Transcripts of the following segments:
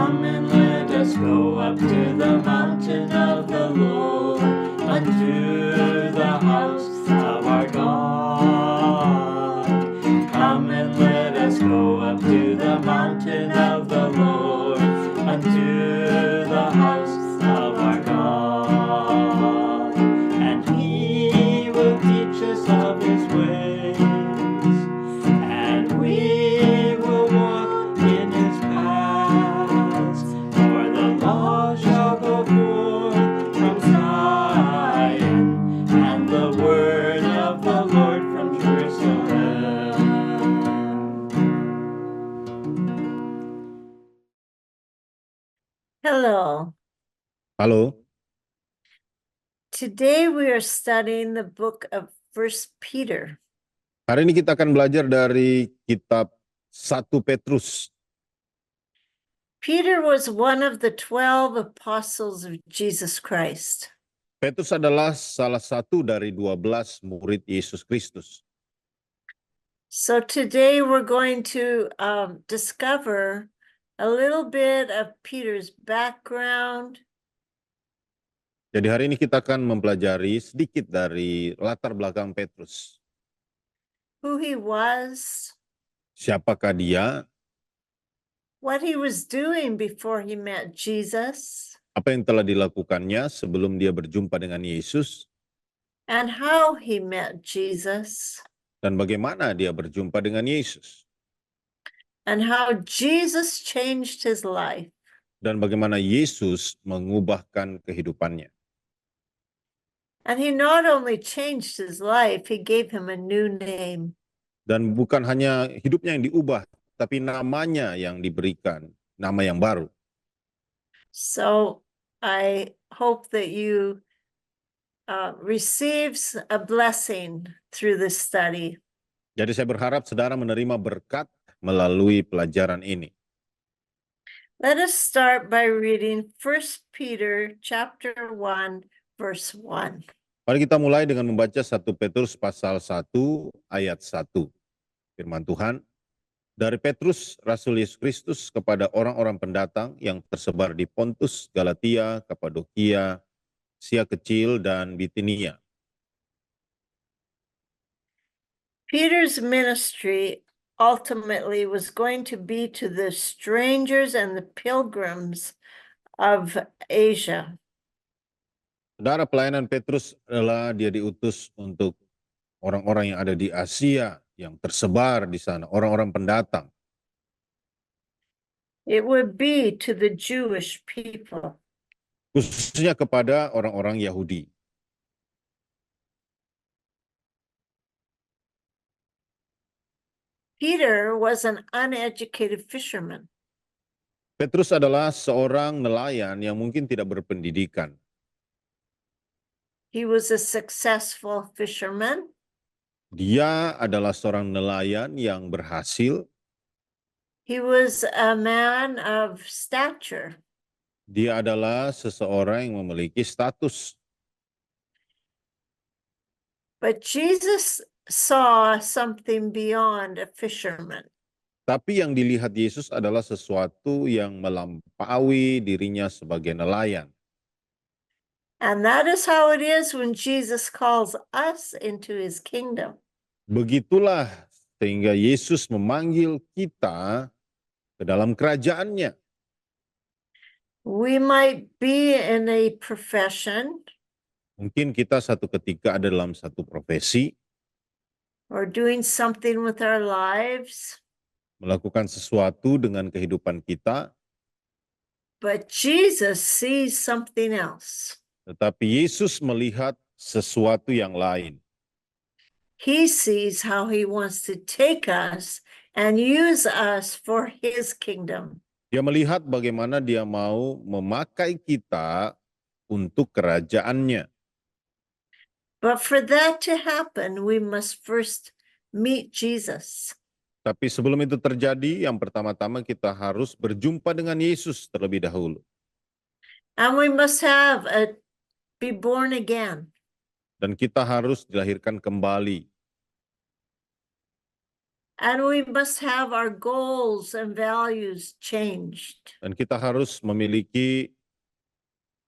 Come and let us go up to the mountain of the Lord, unto the house of our God. Come and let us go up to the mountain of the Lord, unto the house of our God. And He will teach us of His ways, and we will walk in His paths. For the law shall go forth from Zion, and the word of the Lord from Jerusalem. Hello. Halo, Today we are studying the book of First Peter. hari ini kita akan belajar dari kitab 1 Petrus. Peter was one of the 12 apostles of Jesus Christ. Petrus adalah salah satu dari 12 murid Yesus Kristus. So today we're going to discover a little bit of Peter's background, Jadi hari ini kita akan mempelajari sedikit dari latar belakang Petrus. who he was, Siapakah dia, what he was doing before he met Jesus, apa yang telah dilakukannya sebelum dia berjumpa dengan Yesus, and how he met Jesus, dan bagaimana dia berjumpa dengan Yesus, and how Jesus changed his life. dan bagaimana Yesus mengubahkan kehidupannya. And he not only changed his life, he gave him a new name. Dan bukan hanya hidupnya yang diubah, tapi namanya yang diberikan, nama yang baru. So I hope that you receives a blessing through this study. Jadi saya berharap saudara menerima berkat melalui pelajaran ini. Let us start by reading 1 Peter chapter 1, verse 1. Mari kita mulai dengan membaca 1 Petrus pasal 1 ayat 1. Firman Tuhan, dari Petrus, Rasul Yesus Kristus kepada orang-orang pendatang yang tersebar di Pontus, Galatia, Kapadokia, Asia Kecil, dan Bitinia. Peter's ministry ultimately was going to be to the strangers and the pilgrims of Asia. Saudara, pelayanan Petrus adalah dia diutus untuk orang-orang yang ada di Asia, yang tersebar di sana, orang-orang pendatang. It would be to the Jewish people. Khususnya kepada orang-orang Yahudi. Peter was an uneducated fisherman. Petrus adalah seorang nelayan yang mungkin tidak berpendidikan. He was a successful fisherman. Dia adalah seorang nelayan yang berhasil. He was a man of stature. Dia adalah seseorang yang memiliki status. But Jesus saw something beyond a fisherman. Tapi yang dilihat Yesus adalah sesuatu yang melampaui dirinya sebagai nelayan. And that is how it is when Jesus calls us into his kingdom. Begitulah sehingga Yesus memanggil kita ke dalam kerajaannya. We might be in a profession Mungkin kita satu ketika ada dalam satu profesi, or doing something with our lives, melakukan sesuatu dengan kehidupan kita, but Jesus sees something else. tetapi Yesus melihat sesuatu yang lain. He sees how he wants to take us and use us for his kingdom. Dia melihat bagaimana dia mau memakai kita untuk kerajaannya. But for that to happen, we must first meet Jesus. Tapi sebelum itu terjadi, yang pertama-tama kita harus berjumpa dengan Yesus terlebih dahulu. And we must be born again. Dan kita harus dilahirkan kembali. And we must have our goals and values changed. Dan kita harus memiliki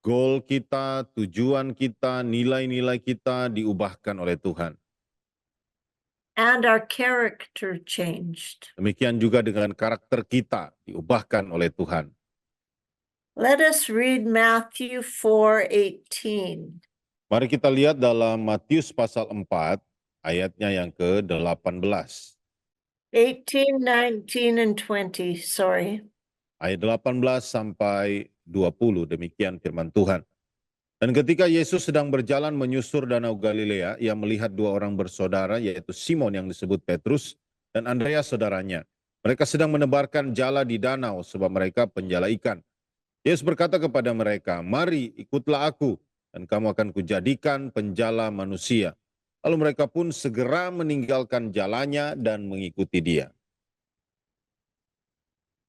goal kita, tujuan kita, nilai-nilai kita diubahkan oleh Tuhan. And our character changed. Demikian juga dengan karakter kita diubahkan oleh Tuhan. Let us read Matthew 4:18. Mari kita lihat dalam Matius pasal 4 ayatnya yang ke-18. 18, 19, and 20, sorry. Ayat 18 sampai 20, demikian firman Tuhan. Dan ketika Yesus sedang berjalan menyusur Danau Galilea, ia melihat dua orang bersaudara, yaitu Simon yang disebut Petrus dan Andreas saudaranya. Mereka sedang menebarkan jala di danau sebab mereka penjala ikan. Yesus berkata kepada mereka, "Mari ikutlah aku, dan kamu akan kujadikan penjala manusia." Lalu mereka pun segera meninggalkan jalannya dan mengikuti dia.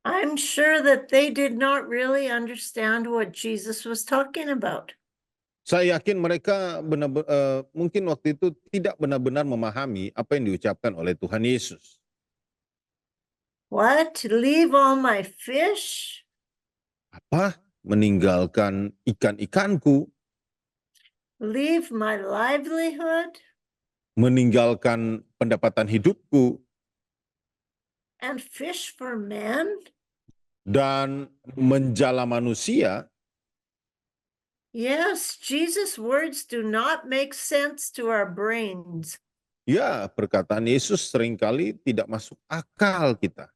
I'm sure that they did not really understand what Jesus was talking about. Saya yakin mereka mungkin waktu itu tidak benar-benar memahami apa yang diucapkan oleh Tuhan Yesus. What? Leave all my fish? Apa? Meninggalkan ikan-ikanku, Leave my livelihood? meninggalkan pendapatan hidupku, And fish for men? dan menjala manusia. Yes, Jesus' words do not make sense to our brains. Ya, perkataan Yesus seringkali tidak masuk akal kita.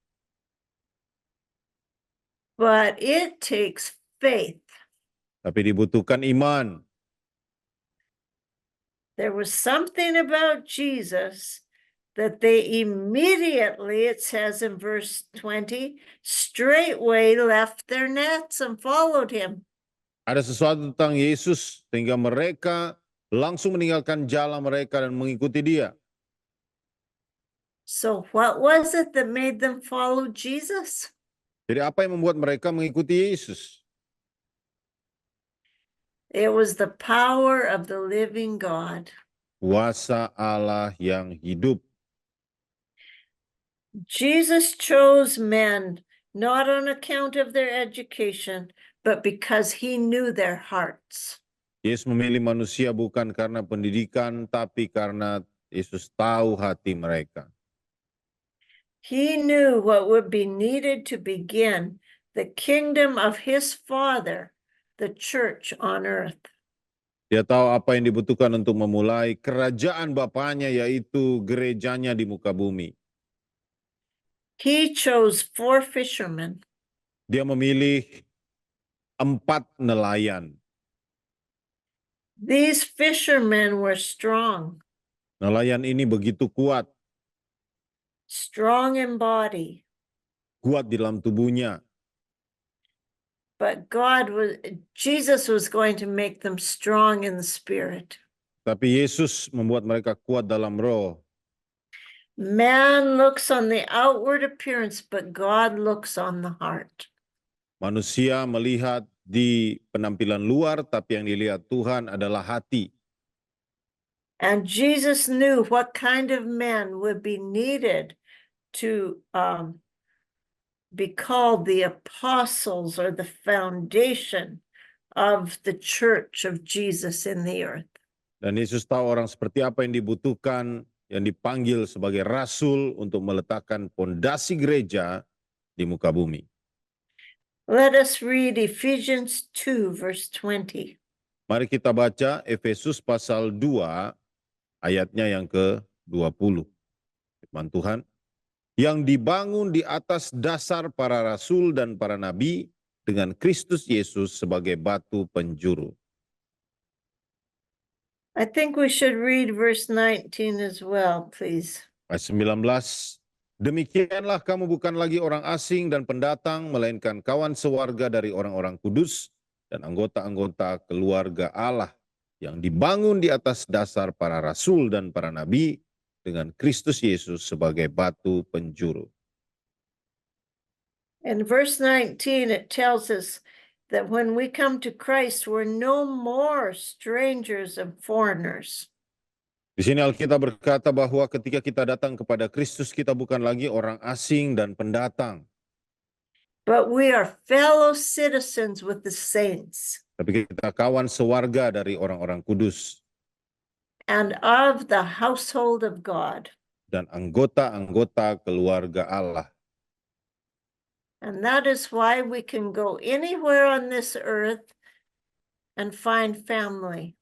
But it takes faith. Tapi dibutuhkan iman. There was something about Jesus that they immediately, it says in verse 20, straightway left their nets and followed him. Ada sesuatu tentang Yesus sehingga mereka langsung meninggalkan jala mereka dan mengikuti dia. So what was it that made them follow Jesus? Jadi apa yang membuat mereka mengikuti Yesus? It was the power of the living God. Kuasa Allah yang hidup. Jesus chose men not on account of their education, but because he knew their hearts. Yesus memilih manusia bukan karena pendidikan, tapi karena Yesus tahu hati mereka. He knew what would be needed to begin the kingdom of his Father, the church on earth. Dia tahu apa yang dibutuhkan untuk memulai kerajaan Bapaknya, yaitu gerejanya di muka bumi. He chose 4 fishermen. Dia memilih 4 nelayan. These fishermen were strong, Nelayan ini begitu kuat, strong in body, kuat di dalam tubuhnya. but Jesus was going to make them strong in the spirit. Tapi Yesus membuat mereka kuat dalam roh. Man looks on the outward appearance, but God looks on the heart. Manusia melihat di penampilan luar, tapi yang dilihat Tuhan adalah hati. And Jesus knew what kind of men would be needed to be called the apostles or the foundation of the church of Jesus in the earth. Dan Yesus tahu orang seperti apa yang dibutuhkan, yang dipanggil sebagai rasul untuk meletakkan pondasi gereja di muka bumi. Let us read Ephesians 2, verse 20. Mari kita baca Efesus pasal 2 ayatnya yang ke-20. Firman Tuhan, yang dibangun di atas dasar para rasul dan para nabi dengan Kristus Yesus sebagai batu penjuru. I think we should read verse 19 as well, please. Ayat 19, demikianlah kamu bukan lagi orang asing dan pendatang, melainkan kawan sewarga dari orang-orang kudus dan anggota-anggota keluarga Allah yang dibangun di atas dasar para rasul dan para nabi dengan Kristus Yesus sebagai batu penjuru. In verse 19, it tells us that when we come to Christ, we're no more strangers and foreigners. Di sini Alkitab berkata bahwa ketika kita datang kepada Kristus, kita bukan lagi orang asing dan pendatang, but we are fellow citizens with the saints tapi kita kawan sewarga dari orang-orang kudus and of the household of God. dan anggota-anggota keluarga Allah. And that is why we can go anywhere on this earth and find family.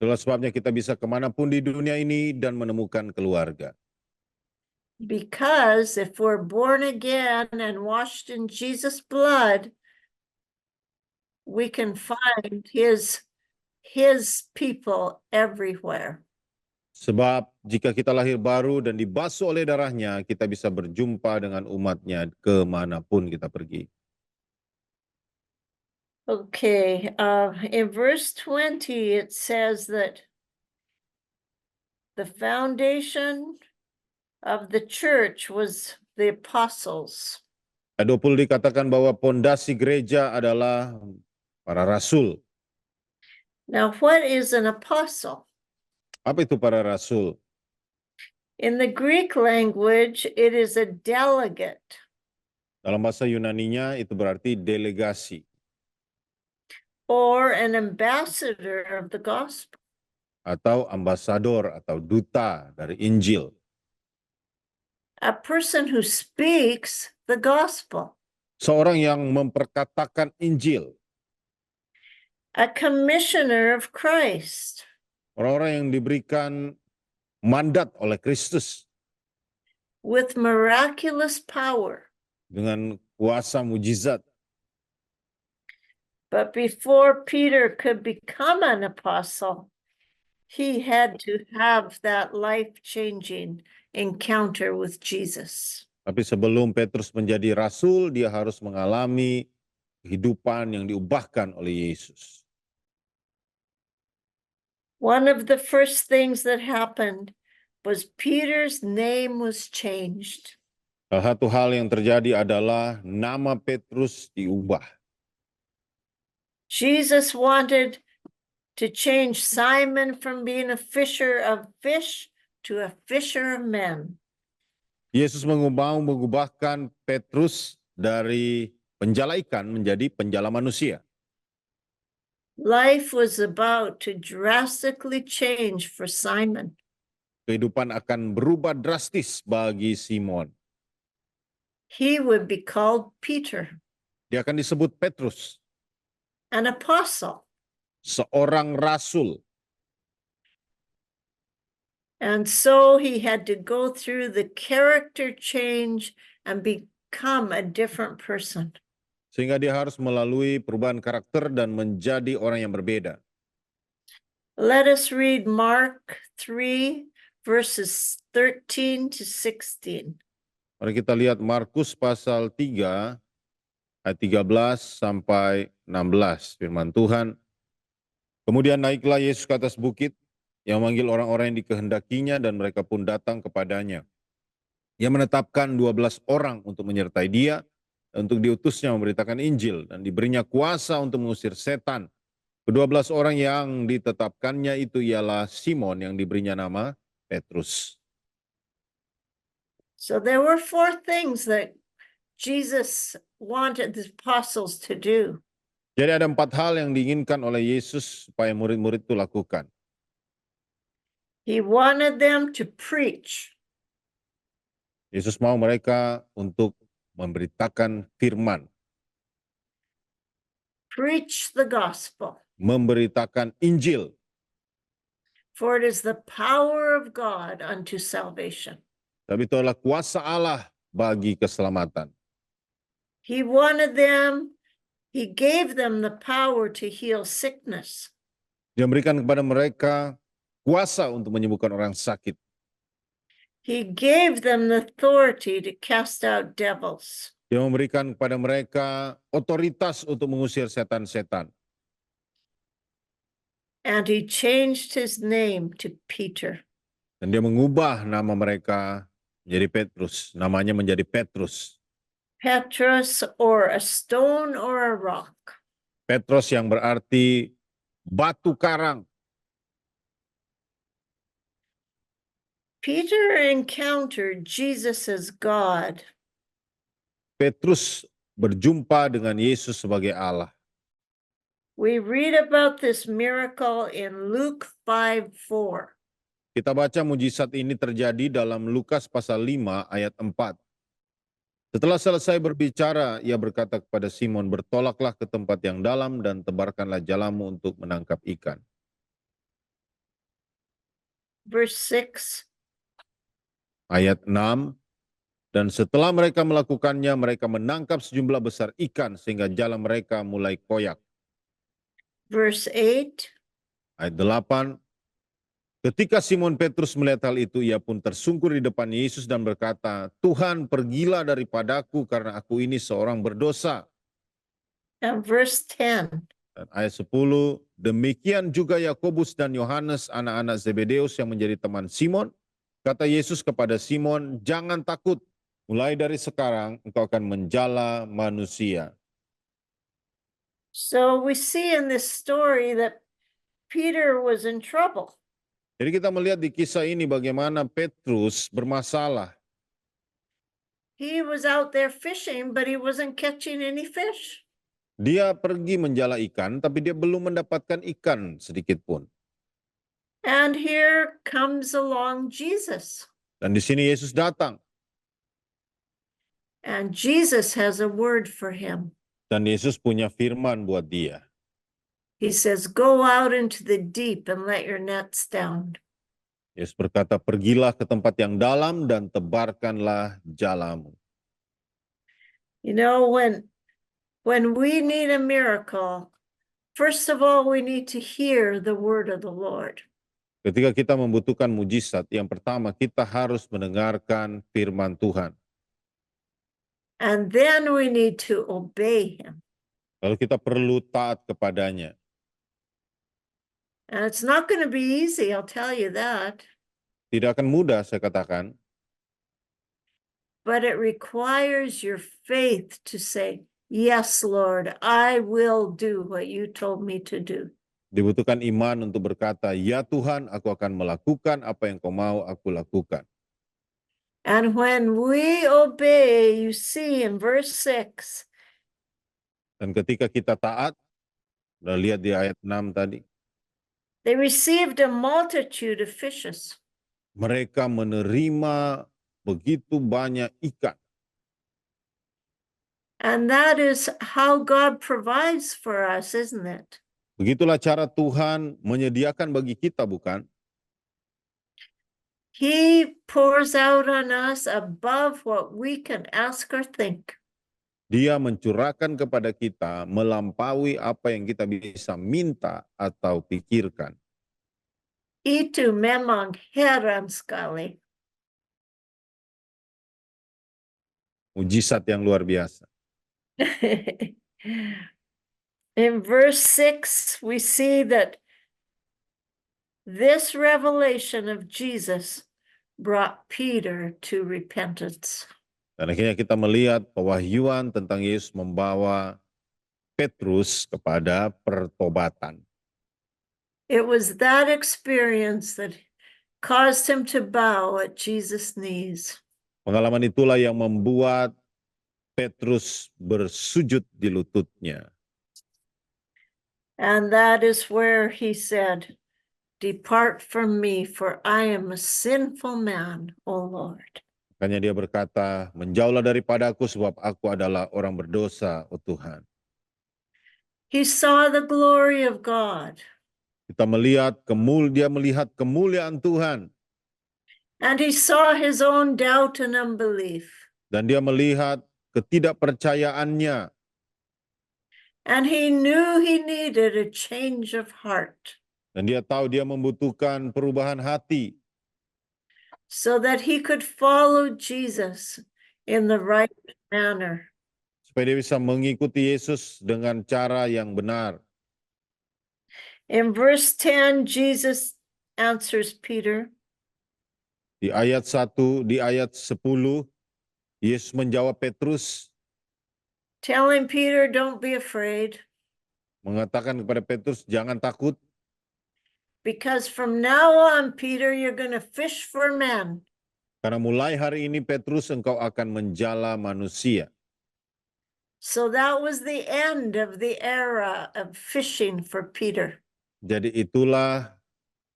Itulah sebabnya kita bisa kemanapun di dunia ini dan menemukan keluarga. Because if we're born again and washed in Jesus' blood, we can find his people everywhere. Sebab jika kita lahir baru dan dibasuh oleh darahnya, kita bisa berjumpa dengan umatnya kemanapun kita pergi. Okay, in verse 20, it says that the foundation of the church was the apostles. Ayat 20 dikatakan bahwa pondasi gereja adalah para rasul. Now, what is an apostle? Apa itu para rasul? In the Greek language, it is a delegate Dalam bahasa Yunaninya itu berarti delegasi or an ambassador of the gospel. atau ambasador atau duta dari Injil. A person who speaks the gospel, Seorang yang memperkatakan Injil. a commissioner of Christ, Orang-orang yang diberikan mandat oleh Kristus with miraculous power. dengan kuasa mujizat. But before Peter could become an apostle, he had to have that life-changing encounter with Jesus. Tapi sebelum Petrus menjadi rasul, dia harus mengalami kehidupan yang diubahkan oleh Yesus. One of the first things that happened was Peter's name was changed. Salah satu hal yang terjadi adalah nama Petrus diubah. Jesus wanted to change Simon from being a fisher of fish to a fisher of men. Yesus mengubahkan Petrus dari penjala ikan menjadi penjala manusia. Life was about to drastically change for Simon. Kehidupan akan berubah drastis bagi Simon. He would be called Peter, Dia akan disebut Petrus, an apostle. seorang rasul. And so he had to go through the character change and become a different person. Sehingga dia harus melalui perubahan karakter dan menjadi orang yang berbeda. Let us read Mark 3, verses 13 to 16. Mari kita lihat Markus pasal 3, ayat 13 sampai 16. Firman Tuhan. Kemudian naiklah Yesus ke atas bukit, yang memanggil orang-orang yang dikehendakinya, dan mereka pun datang kepadanya. Ia menetapkan 12 orang untuk menyertai dia, untuk diutusnya memberitakan Injil, dan diberinya kuasa untuk mengusir setan. Ke-12 orang yang ditetapkannya itu ialah Simon yang diberinya nama Petrus. So there were 4 things that Jesus wanted the apostles to do. Jadi ada 4 hal yang diinginkan oleh Yesus supaya murid-murid itu lakukan. He wanted them to preach. Yesus mau mereka untuk memberitakan firman, Preach the gospel. memberitakan Injil. For it is the power of God unto salvation. Tapi itu adalah kuasa Allah bagi keselamatan. He wanted them, he gave them the power to heal sickness. Dia memberikan kepada mereka kuasa untuk menyembuhkan orang sakit. He gave them the authority to cast out devils. Dia memberikan kepada mereka otoritas untuk mengusir setan-setan. And he changed his name to Peter. Dan dia mengubah nama mereka menjadi Petrus. Namanya menjadi Petrus. Petrus, or a stone or a rock. Petrus yang berarti batu karang. Peter encountered Jesus as God. Petrus berjumpa dengan Yesus sebagai Allah. We read about this miracle in Luke 5:4. Kita baca mujizat ini terjadi dalam Lukas pasal 5 ayat 4. Setelah selesai berbicara, ia berkata kepada Simon, "Bertolaklah ke tempat yang dalam dan tebarkanlah jalamu untuk menangkap ikan." Verse 6. Ayat 6, dan setelah mereka melakukannya, mereka menangkap sejumlah besar ikan sehingga jala mereka mulai koyak. Verse 8. Ayat 8, ketika Simon Petrus melihat hal itu, ia pun tersungkur di depan Yesus dan berkata, "Tuhan, pergilah daripadaku karena aku ini seorang berdosa." And verse 10. Dan ayat 10, demikian juga Yakobus dan Yohanes anak-anak Zebedeus yang menjadi teman Simon. Kata Yesus kepada Simon, "Jangan takut, mulai dari sekarang engkau akan menjala manusia." So we see in this story that Peter was in trouble. Jadi kita melihat di kisah ini bagaimana Petrus bermasalah. He was out there fishing, but he wasn't catching any fish. Dia pergi menjala ikan, tapi dia belum mendapatkan ikan sedikit pun. And here comes along Jesus. Dan di sini Yesus datang. And Jesus has a word for him. Dan Yesus punya firman buat dia. He says, "Go out into the deep and let your nets down." Yesus berkata, "Pergilah ke tempat yang dalam dan tebarkanlah jalamu." You know, when we need a miracle, first of all, we need to hear the word of the Lord. Ketika kita membutuhkan mujizat, yang pertama kita harus mendengarkan firman Tuhan. And then we need to obey him. Lalu kita perlu taat kepadanya. And it's not going to be easy, I'll tell you that. Tidak akan mudah, saya katakan. But it requires your faith to say, "Yes, Lord, I will do what you told me to do." Dibutuhkan iman untuk berkata, "Ya Tuhan, aku akan melakukan apa yang kau mau aku lakukan." And when we obey, you see in verse 6, Dan ketika kita taat, udah lihat di ayat 6 tadi, they received a multitude of fishes. mereka menerima begitu banyak ikan. And that is how God provides for us, isn't it? Begitulah cara Tuhan menyediakan bagi kita, bukan? He pours out on us above what we can ask or think. Dia mencurahkan kepada kita melampaui apa yang kita bisa minta atau pikirkan. Itu memang heran sekali. Mujizat yang luar biasa. In verse 6, we see that this revelation of Jesus brought Peter to repentance. Dan akhirnya kita melihat pewahyuan tentang Yesus membawa Petrus kepada pertobatan. It was that experience that caused him to bow at Jesus' knees. Pengalaman itulah yang membuat Petrus bersujud di lututnya. And that is where he said, "Depart from me, for I am a sinful man, O Lord." Makanya dia berkata, "Menjauhlah daripadaku sebab aku adalah orang berdosa, oh Tuhan." He saw the glory of God, Kita dia melihat kemuliaan Tuhan. and he saw his own doubt and unbelief. Dan dia melihat ketidakpercayaannya. And he knew he needed a change of heart Dan dia tahu dia membutuhkan perubahan hati. so that he could follow Jesus in the right manner. Supaya dia bisa mengikuti Yesus dengan cara yang benar. In verse 10, Jesus answers Peter, Di ayat 1, di ayat 10, Yesus menjawab Petrus, telling Peter, "Don't be afraid. mengatakan kepada Petrus, "Jangan takut." Because from now on, Peter, you're going to fish for men. Karena mulai hari ini Petrus engkau akan menjala manusia. So that was the end of the era of fishing for Peter. Jadi itulah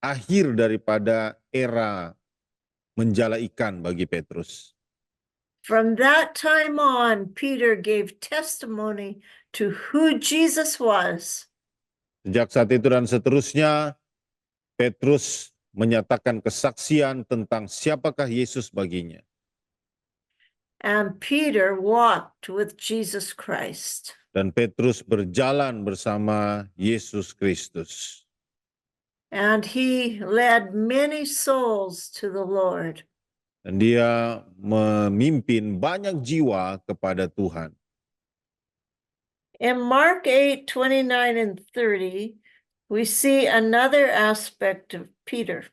akhir daripada era menjala ikan bagi Petrus. From that time on, Peter gave testimony to who Jesus was. Sejak saat itu dan seterusnya, Petrus menyatakan kesaksian tentang siapakah Yesus baginya. And Peter walked with Jesus Christ. Dan Petrus berjalan bersama Yesus Kristus. And he led many souls to the Lord. Dan dia memimpin banyak jiwa kepada Tuhan. In Mark 8:29 and 30, we see another aspect of Peter.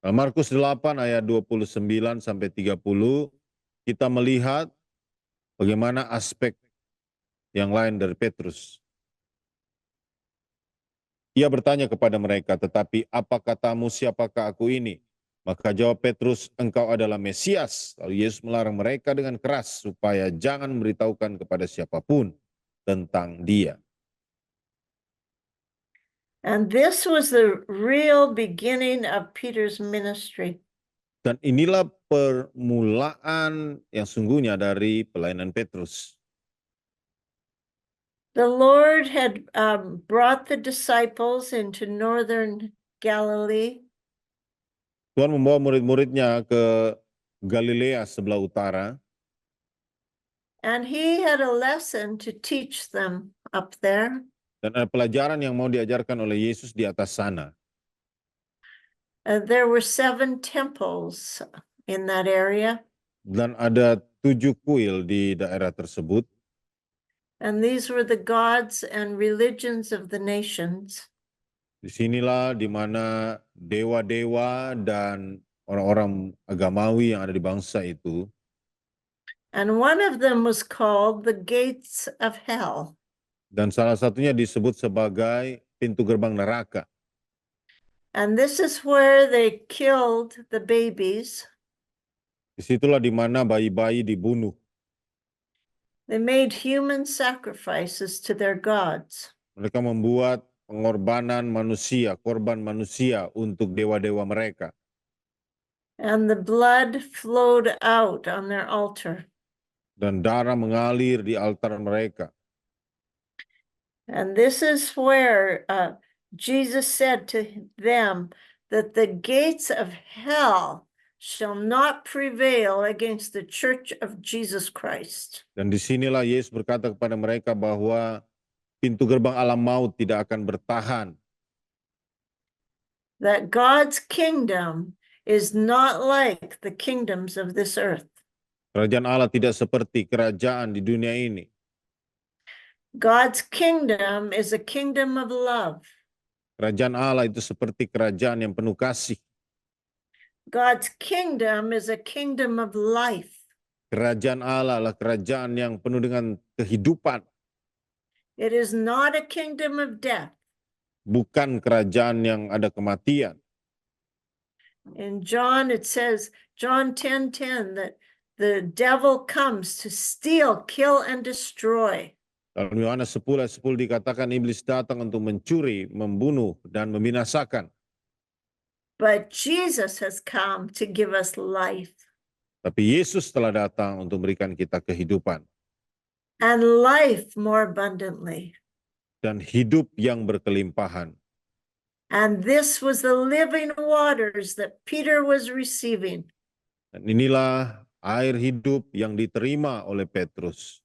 Markus 8 ayat 29 sampai 30, kita melihat bagaimana aspek yang lain dari Petrus. Ia bertanya kepada mereka, tetapi apa katamu, siapakah aku ini? Maka jawab Petrus, engkau adalah Mesias. Lalu Yesus melarang mereka dengan keras supaya jangan memberitahukan kepada siapapun tentang dia. And this was the real beginning of Peter's ministry. Dan inilah permulaan yang sungguhnya dari pelayanan Petrus. The Lord had brought the disciples into northern Galilee. Tuhan membawa murid-muridnya ke Galilea sebelah utara. And he had a lesson to teach them up there. Dan ada pelajaran yang mau diajarkan oleh Yesus di atas sana. There were 7 temples in that area. Dan ada 7 kuil di daerah tersebut. And these were the gods and religions of the nations. Disinilah di mana dewa-dewa dan orang-orang agamawi yang ada di bangsa itu. And one of them was called the gates of hell. Dan salah satunya disebut sebagai pintu gerbang neraka. And this is where they killed the babies. Disitulah di mana bayi-bayi dibunuh. They made human sacrifices to their gods. Mereka membuat pengorbanan manusia, korban manusia untuk dewa-dewa mereka. And the blood flowed out on their altar. Dan darah mengalir di altar mereka. And this is where Jesus said to them that the gates of hell shall not prevail against the church of Jesus Christ. Dan disinilah Yesus berkata kepada mereka bahwa pintu gerbang alam maut tidak akan bertahan. That God's kingdom is not like the kingdoms of this earth. Kerajaan Allah tidak seperti kerajaan di dunia ini. God's kingdom is a kingdom of love. Kerajaan Allah itu seperti kerajaan yang penuh kasih. God's kingdom is a kingdom of life. Kerajaan Allah adalah kerajaan yang penuh dengan kehidupan. It is not a kingdom of death. Bukan kerajaan yang ada kematian. In John, it says, John 10:10, that the devil comes to steal, kill, and destroy. Dalam Yohanes 10 ayat 10 dikatakan iblis datang untuk mencuri, membunuh, dan membinasakan. But Jesus has come to give us life. Tapi Yesus telah datang untuk memberikan kita kehidupan. And life more abundantly. Dan hidup yang berkelimpahan. And this was the living waters that Peter was receiving. Dan inilah air hidup yang diterima oleh Petrus.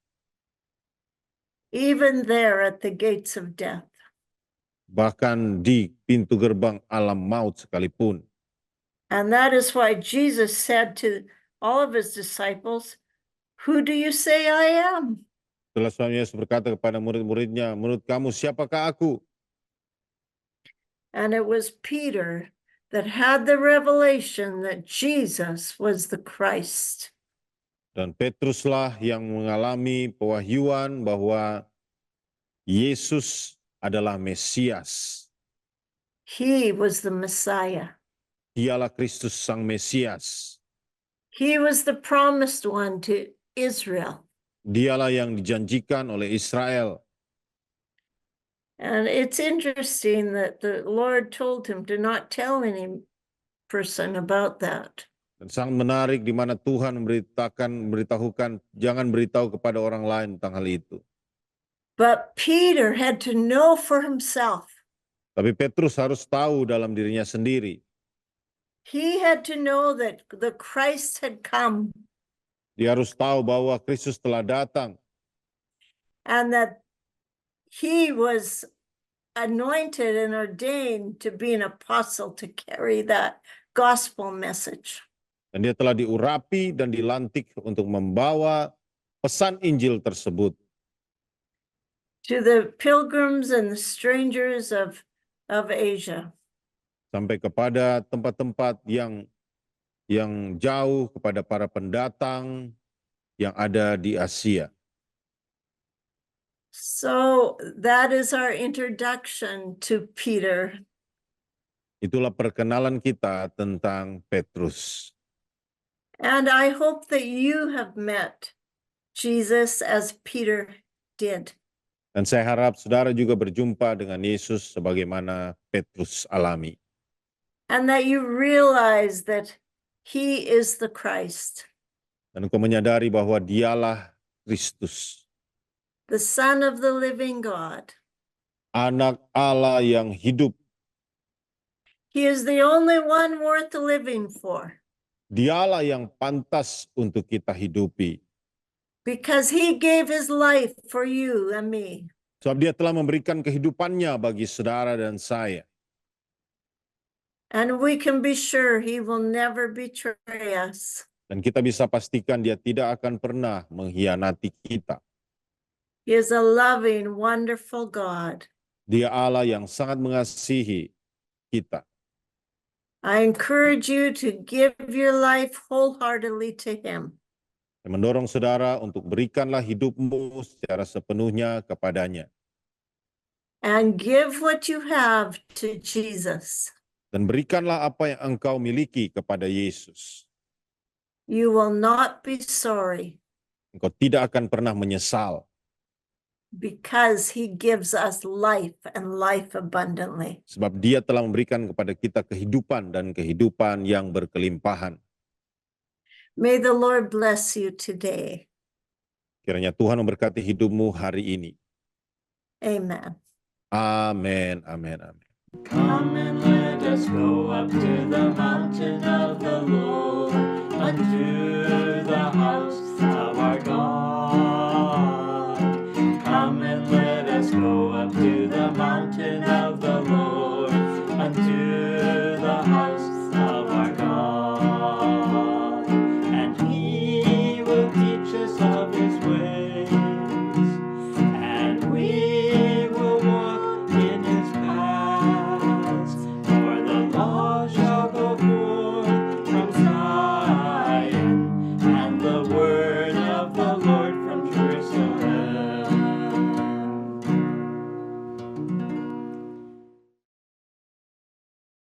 Even there at the gates of death. Bahkan di pintu gerbang alam maut sekalipun. And that is why Jesus said to all of his disciples, "Who do you say I am?" Setelah suami Yesus berkata kepada murid-muridnya, menurut kamu siapakah aku? And it was Peter that had the revelation that Jesus was the Christ. Dan Petruslah yang mengalami pewahyuan bahwa Yesus adalah Mesias. He was the Messiah. Dialah Kristus Sang Mesias. He was the promised one to Israel. Dialah yang dijanjikan oleh Israel. And it's interesting that the Lord told him to not tell any person about that. Dan sangat menarik di mana Tuhan memberitahukan jangan beritahu kepada orang lain tentang hal itu. But Peter had to know for himself. Tapi Petrus harus tahu dalam dirinya sendiri. He had to know that the Christ had come Dia harus tahu bahwa Kristus telah datang. and that he was anointed and ordained to be an apostle to carry that gospel message. Dan dia telah diurapi dan dilantik untuk membawa pesan Injil tersebut To the pilgrims and the strangers of Asia. sampai kepada tempat-tempat yang jauh, kepada para pendatang yang ada di Asia. So that is our introduction to Peter. Itulah perkenalan kita tentang Petrus. And I hope that you have met Jesus as Peter did. Dan saya harap saudara juga berjumpa dengan Yesus sebagaimana Petrus alami. And that you realize that he is the Christ, Dan engkau menyadari bahwa dialah Kristus, the Son of the living God. anak Allah yang hidup. He is the only one worth living for Dialah yang pantas untuk kita hidupi. because he gave his life for you and me. Sebab dia telah memberikan kehidupannya bagi saudara dan saya. And we can be sure he will never betray us. Dan kita bisa pastikan dia tidak akan pernah mengkhianati kita. He is a loving, wonderful God. Dia Allah yang sangat mengasihi kita. I encourage you to give your life wholeheartedly to him. Saya mendorong saudara untuk berikanlah hidupmu secara sepenuhnya kepadanya. And give what you have to Jesus. Dan berikanlah apa yang engkau miliki kepada Yesus. You will not be sorry Engkau tidak akan pernah menyesal. because he gives us life and life abundantly. Sebab dia telah memberikan kepada kita kehidupan dan kehidupan yang berkelimpahan. May the Lord bless you today. Kiranya Tuhan memberkati hidupmu hari ini. Amen. Amin, amin, amin. Come and let us go up to the mountain of the Lord, unto the house of our God. Come and let us go up to the mountain of the Lord.